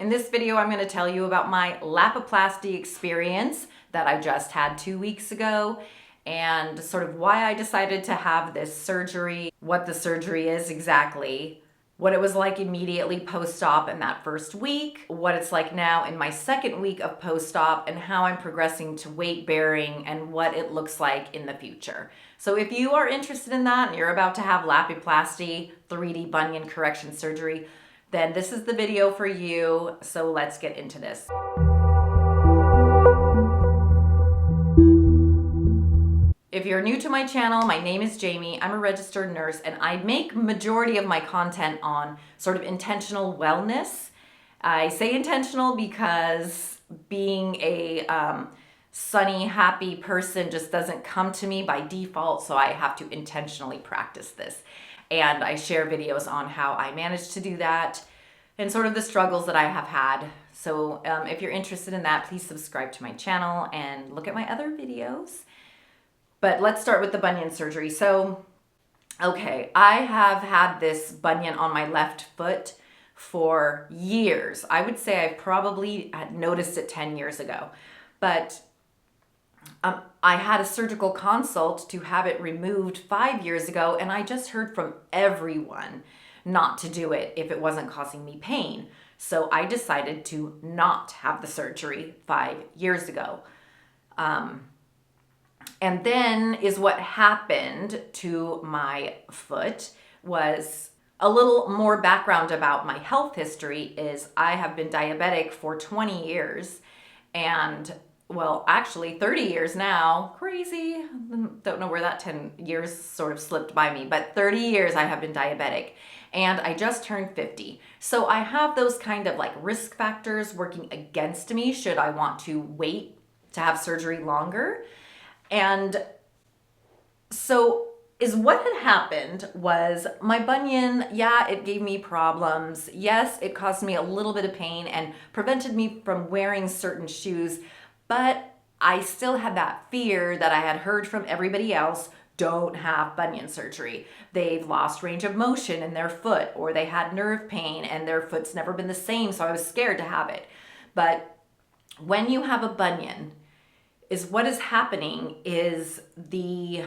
In this video, I'm going to tell you about my Lapiplasty experience that I just had 2 weeks ago and sort of why I decided to have this surgery, what the surgery is exactly, what it was like immediately post-op in that first week, what it's like now in my second week of post-op, and how I'm progressing to weight bearing and what it looks like in the future. So if you are interested in that and you're about to have Lapiplasty, 3D bunion correction surgery, then this is the video for you. So let's get into this. If you're new to my channel, my name is Jamie. I'm a registered nurse and I make majority of my content on sort of intentional wellness. I say intentional because being a sunny, happy person just doesn't come to me by default, so I have to intentionally practice this. And I share videos on how I managed to do that and sort of the struggles that I have had. So if you're interested in that, please subscribe to my channel and look at my other videos. But let's start with the bunion surgery. So, okay, I have had this bunion on my left foot for years. I would say I probably had noticed it 10 years ago. But I had a surgical consult to have it removed 5 years ago, and I just heard from everyone not to do it if it wasn't causing me pain. So I decided to not have the surgery 5 years ago. And then is what happened to my foot was a little more background about my health history is I have been diabetic for 20 years and well, actually 30 years now, crazy. Don't know where that 10 years sort of slipped by me, but 30 years I have been diabetic and I just turned 50. So I have those kind of like risk factors working against me should I want to wait to have surgery longer. And so is what had happened was my bunion, yeah, it gave me problems. Yes, it caused me a little bit of pain and prevented me from wearing certain shoes, but I still had that fear that I had heard from everybody else, don't have bunion surgery. They've lost range of motion in their foot or they had nerve pain and their foot's never been the same, so I was scared to have it. But when you have a bunion, is what is happening is the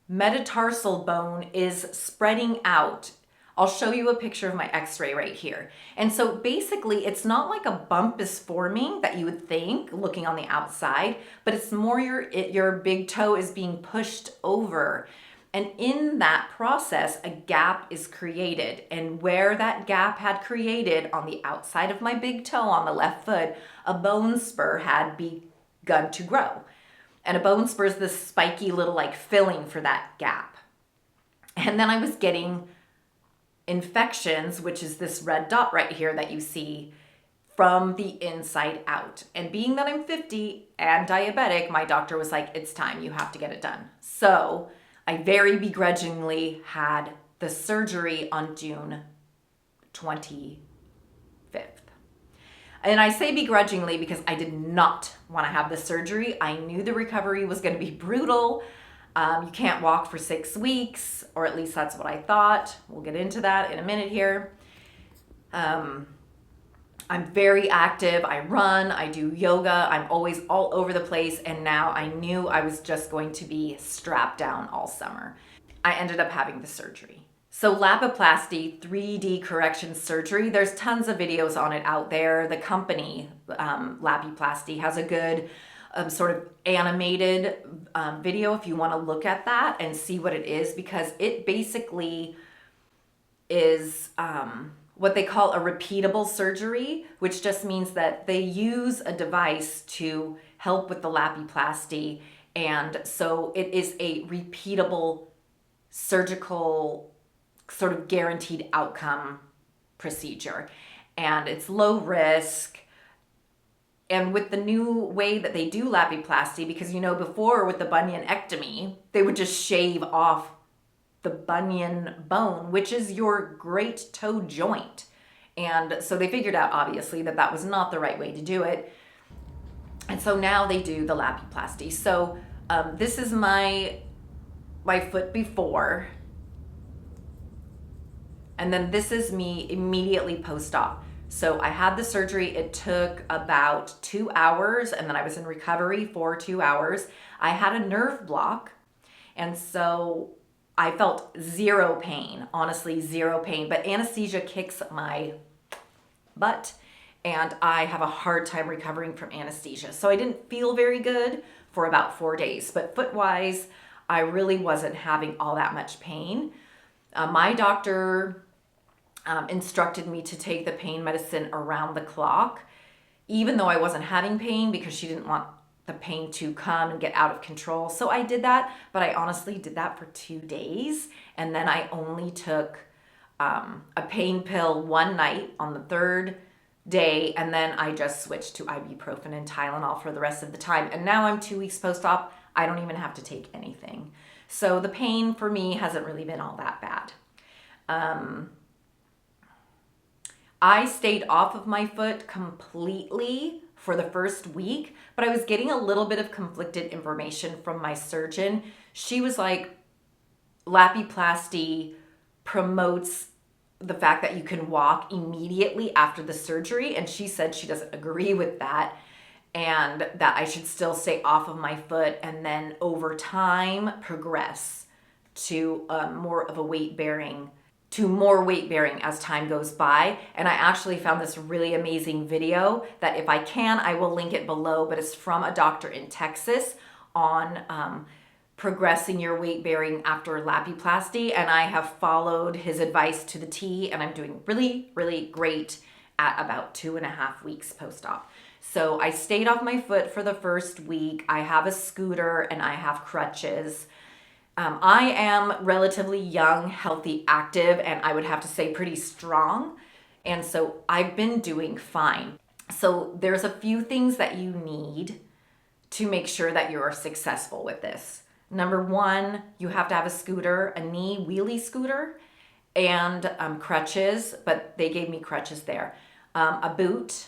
metatarsal bone is spreading out. I'll show you a picture of my x-ray right here. And so basically it's not like a bump is forming that you would think looking on the outside, but it's more your big toe is being pushed over. And in that process, a gap is created. And where that gap had created on the outside of my big toe on the left foot, a bone spur had begun to grow. And a bone spur is this spiky little like filling for that gap. And then I was getting infections, which is this red dot right here that you see from the inside out. And being that I'm 50 and diabetic, my doctor was like, it's time, you have to get it done. So I very begrudgingly had the surgery on June 25th. And I say begrudgingly because I did not want to have the surgery. I knew the recovery was going to be brutal. You can't walk for 6 weeks, or at least that's what I thought. We'll get into that in a minute here. I'm very active. I run, I do yoga. I'm always all over the place. And now I knew I was just going to be strapped down all summer. I ended up having the surgery. So Lapiplasty 3D correction surgery, there's tons of videos on it out there. The company, Lapiplasty, has a good sort of animated video if you want to look at that and see what it is, because it basically is what they call a repeatable surgery, which just means that they use a device to help with the Lapiplasty. And so it is a repeatable surgical sort of guaranteed outcome procedure. And it's low risk. And with the new way that they do Lapiplasty, because you know before with the bunionectomy, they would just shave off the bunion bone, which is your great toe joint. And so they figured out obviously that that was not the right way to do it. And so now they do the Lapiplasty. So this is my foot before. And then this is me immediately post-op. So I had the surgery. It took about 2 hours, and then I was in recovery for 2 hours. I had a nerve block, and so I felt zero pain, honestly, zero pain. But anesthesia kicks my butt, and I have a hard time recovering from anesthesia. So I didn't feel very good for about 4 days. But foot-wise, I really wasn't having all that much pain. My doctor instructed me to take the pain medicine around the clock, even though I wasn't having pain, because she didn't want the pain to come and get out of control. So I did that, but I honestly did that for 2 days. And then I only took a pain pill one night on the third day. And then I just switched to ibuprofen and Tylenol for the rest of the time. And now I'm 2 weeks post-op. I don't even have to take anything. So the pain for me hasn't really been all that bad. I stayed off of my foot completely for the first week, but I was getting a little bit of conflicted information from my surgeon. She was like, Lapiplasty promotes the fact that you can walk immediately after the surgery, and she said she doesn't agree with that, and that I should still stay off of my foot and then over time progress to more weight bearing as time goes by. And I actually found this really amazing video that, if I can, I will link it below, but it's from a doctor in Texas on progressing your weight bearing after Lapiplasty. And I have followed his advice to the T, and I'm doing really, really great at about 2.5 weeks post-op. So I stayed off my foot for the first week. I have a scooter and I have crutches. I am relatively young, healthy, active, and I would have to say pretty strong. And so I've been doing fine. So there's a few things that you need to make sure that you're successful with this. Number one, you have to have a scooter, a knee wheelie scooter, and crutches, but they gave me crutches there. A boot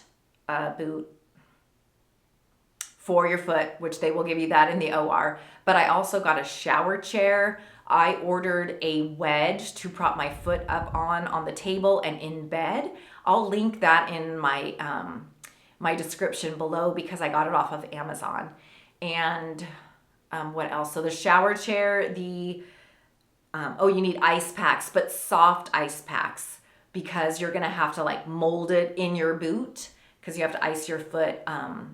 for your foot, which they will give you that in the OR. But I also got a shower chair. I ordered a wedge to prop my foot up on the table and in bed. I'll link that in my my description below, because I got it off of Amazon. And what else? So the shower chair, you need ice packs, but soft ice packs, because you're gonna have to like mold it in your boot, because you have to ice your foot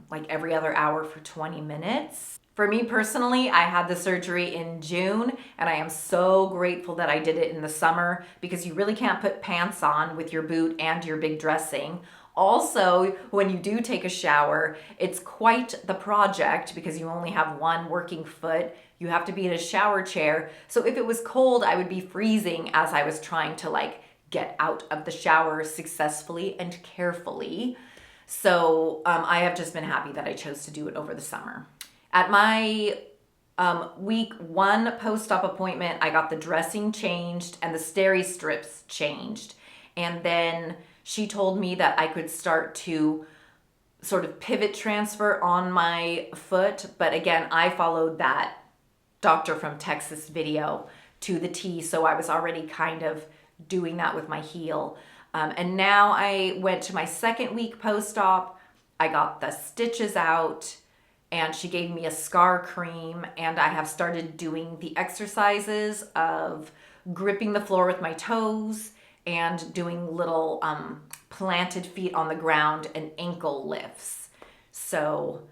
like every other hour for 20 minutes. For me personally, I had the surgery in June, and I am so grateful that I did it in the summer, because you really can't put pants on with your boot and your big dressing. Also, when you do take a shower, it's quite the project, because you only have one working foot. You have to be in a shower chair. So if it was cold, I would be freezing as I was trying to like get out of the shower successfully and carefully. So I have just been happy that I chose to do it over the summer. At my week 1 post-op appointment, I got the dressing changed and the steri strips changed. And then she told me that I could start to sort of pivot transfer on my foot. But again, I followed that doctor from Texas video to the T, so I was already kind of doing that with my heel. And now I went to my 2nd week post-op. I got the stitches out, and she gave me a scar cream, and I have started doing the exercises of gripping the floor with my toes and doing little planted feet on the ground and ankle lifts. So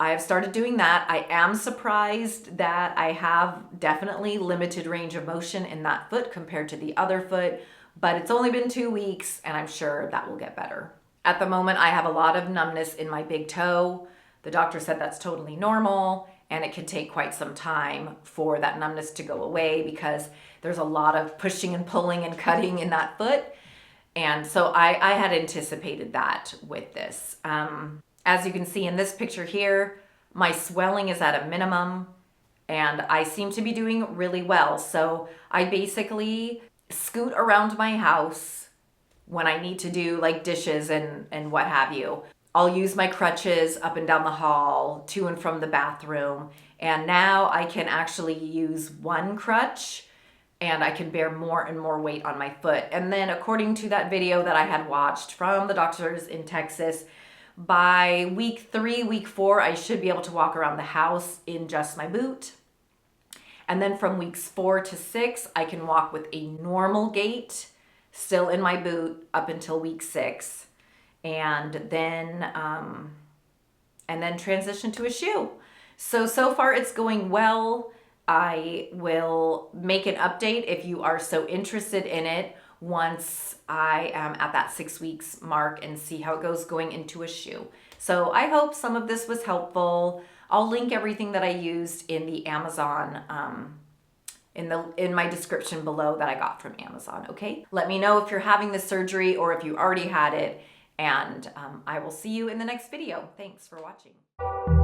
I have started doing that. I am surprised that I have definitely limited range of motion in that foot compared to the other foot, but it's only been 2 weeks, and I'm sure that will get better. At the moment, I have a lot of numbness in my big toe. The doctor said that's totally normal, and it can take quite some time for that numbness to go away, because there's a lot of pushing and pulling and cutting in that foot. And so I had anticipated that with this. As you can see in this picture here, my swelling is at a minimum, and I seem to be doing really well. So I basically scoot around my house when I need to do like dishes and what have you. I'll use my crutches up and down the hall, to and from the bathroom. And now I can actually use one crutch and I can bear more and more weight on my foot. And then according to that video that I had watched from the doctors in Texas, by week 3, week 4, I should be able to walk around the house in just my boot. And then from weeks 4 to 6, I can walk with a normal gait, still in my boot, up until week 6. And then transition to a shoe. So far it's going well. I will make an update if you are so interested in it once I am at that 6 weeks mark and see how it goes going into a shoe. So I hope some of this was helpful. I'll link everything that I used in the Amazon, in my description below that I got from Amazon, okay? Let me know if you're having this surgery or if you already had it, and I will see you in the next video. Thanks for watching.